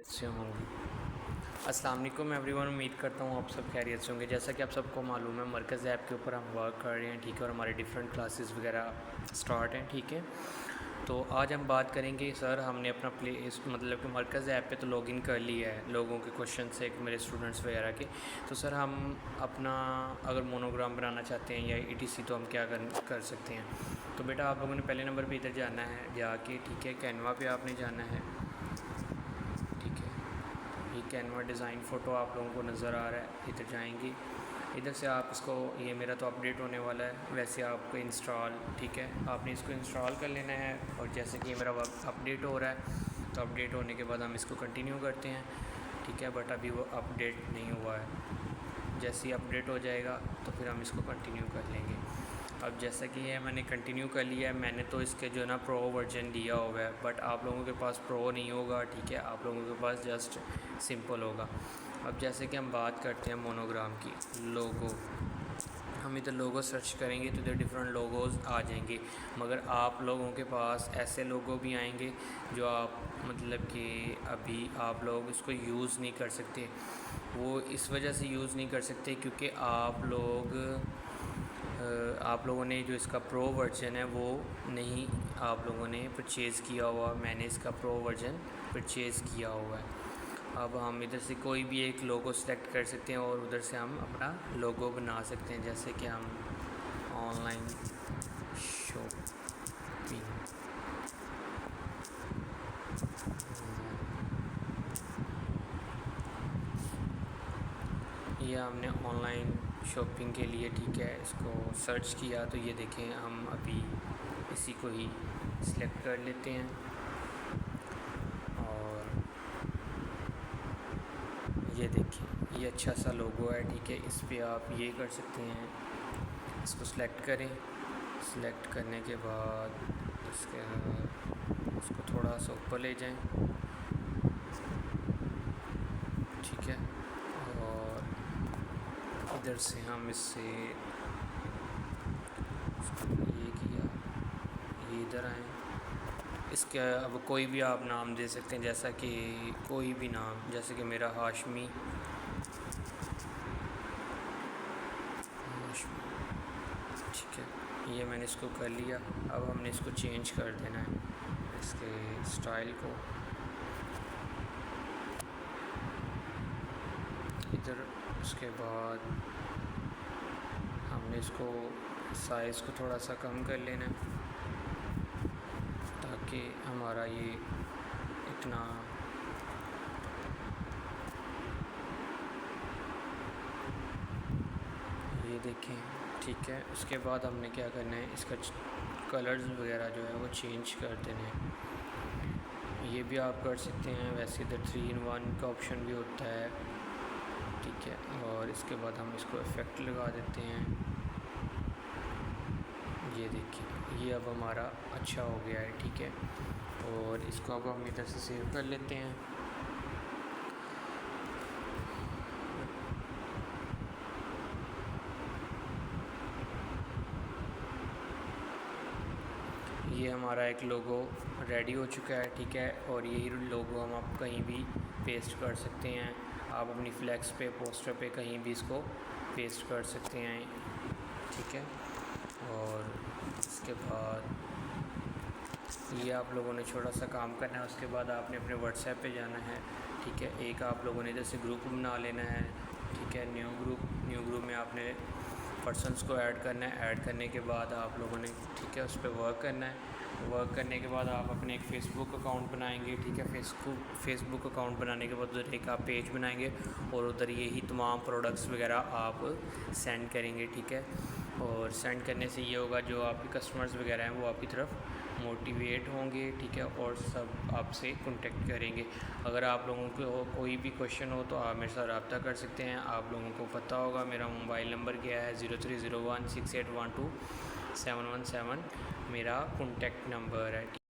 से होंगे। अस्सलाम वालेकुम एवरीवन, उम्मीद करता हूँ आप सब खैरियत से होंगे। जैसा कि आप सबको मालूम है, मरकज़ ऐप के ऊपर हम वर्क कर रहे हैं, ठीक है, और हमारे डिफरेंट क्लासेस वगैरह स्टार्ट हैं, ठीक है। तो आज हम बात करेंगे सर, हमने अपना मतलब कि मरकज़ ऐप पे तो लॉगिन कर लिया है लोगों के क्वेश्चन से, मेरे स्टूडेंट्स वगैरह के। तो सर हम अपना अगर मोनोग्राम बनाना चाहते हैं या ईटीसी, तो हम क्या कर सकते हैं। तो बेटा आप लोगों ने पहले नंबर पे इधर जाना है जाके, ठीक है, कैनवा पे आपने जाना है, ठीक है। ये कैनवा डिज़ाइन फ़ोटो आप लोगों को नज़र आ रहा है, इधर जाएंगे। इधर से आप इसको, ये मेरा तो अपडेट होने वाला है, वैसे आपको इंस्टॉल, ठीक है, आपने इसको इंस्टॉल कर लेना है। और जैसे कि ये मेरा अपडेट हो रहा है, तो अपडेट होने के बाद हम इसको कंटिन्यू करते हैं, ठीक है। बट अभी वो अपडेट नहीं हुआ है, जैसे ही अपडेट हो जाएगा तो फिर हम इसको कंटिन्यू कर लेंगे। अब जैसा कि ये मैंने कंटिन्यू कर लिया है, मैंने तो इसके जो है ना प्रो वर्जन दिया हुआ है, बट आप लोगों के पास प्रो नहीं होगा, ठीक है, आप लोगों के पास जस्ट सिंपल होगा। अब जैसे कि हम बात करते हैं मोनोग्राम की, लोगो, हम इधर लोगो सर्च करेंगे तो इधर डिफरेंट लोगोज़ आ जाएंगे, मगर आप लोगों के पास ऐसे लोगो भी आएंगे जो आप मतलब कि अभी आप लोग इसको यूज़ नहीं कर सकते। वो इस वजह से यूज़ नहीं कर सकते क्योंकि आप लोगों ने जो इसका प्रो वर्जन है वो नहीं आप लोगों ने परचेज़ किया हुआ। मैंने इसका प्रो वर्जन परचेज़ किया हुआ है। अब हम इधर से कोई भी एक लोगो सेलेक्ट कर सकते हैं और उधर से हम अपना लोगो बना सकते हैं। जैसे कि हम ऑनलाइन शॉपिंग, ये हमने ऑनलाइन शॉपिंग के लिए, ठीक है, इसको सर्च किया। तो ये देखें, हम अभी इसी को ही सिलेक्ट कर लेते हैं और ये देखिए, ये अच्छा सा लोगो है, ठीक है। इस पे आप ये कर सकते हैं, इसको सिलेक्ट करें। सिलेक्ट करने के बाद उसको थोड़ा सा ऊपर ले जाएं, ठीक है। और इधर से हम इससे ये किया, ये इधर आए। इसके अब कोई भी आप नाम दे सकते हैं, जैसा कि कोई भी नाम, जैसे कि मेरा हाशमी, ठीक है, ये मैंने इसको कर लिया। अब हमने इसको चेंज कर देना है, इसके स्टाइल को इधर। उसके बाद हमने इसको साइज़ को थोड़ा सा कम कर लेना है ताकि हमारा ये इतना ये देखें, ठीक है। उसके बाद हमने क्या करना है, इसका कलर्स वगैरह जो है वो चेंज कर देने हैं। ये भी आप कर सकते हैं, वैसे इधर 3 in 1 का ऑप्शन भी होता है, ठीक है। और इसके बाद हम इसको इफ़ेक्ट लगा देते हैं। ये देखिए, ये अब हमारा अच्छा हो गया है, ठीक है। और इसको अब हम इधर से सेव कर लेते हैं। ये हमारा एक लोगो रेडी हो चुका है, ठीक है। और यही लोगो हम आप कहीं भी पेस्ट कर सकते हैं। आप अपनी फ्लैक्स पे, पोस्टर पे, कहीं भी इसको पेस्ट कर सकते हैं, ठीक है। और इसके बाद ये आप लोगों ने छोटा सा काम करना है। उसके बाद आपने अपने व्हाट्सएप पे जाना है, ठीक है। एक आप लोगों ने जैसे ग्रुप बना लेना है, ठीक है। न्यू ग्रुप में आपने पर्सन्स को ऐड करना है। ऐड करने के बाद आप लोगों ने, ठीक है, उस पर वर्क करना है। वर्क करने के बाद आप अपने एक फ़ेसबुक अकाउंट बनाएंगे, ठीक है। फेसबुक अकाउंट बनाने के बाद उधर एक आप पेज बनाएंगे और उधर यही तमाम प्रोडक्ट्स वगैरह आप सेंड करेंगे, ठीक है। और सेंड करने से ये होगा, जो आपके कस्टमर्स वगैरह हैं वो आपकी तरफ मोटिवेट होंगे, ठीक है, और सब आपसे कांटेक्ट करेंगे। अगर आप लोगों को कोई भी क्वेश्चन हो तो आप मेरे साथ रब्ता कर सकते हैं। आप लोगों को पता होगा मेरा मोबाइल नंबर क्या है, 03016812 717 मेरा कॉन्टेक्ट नंबर है।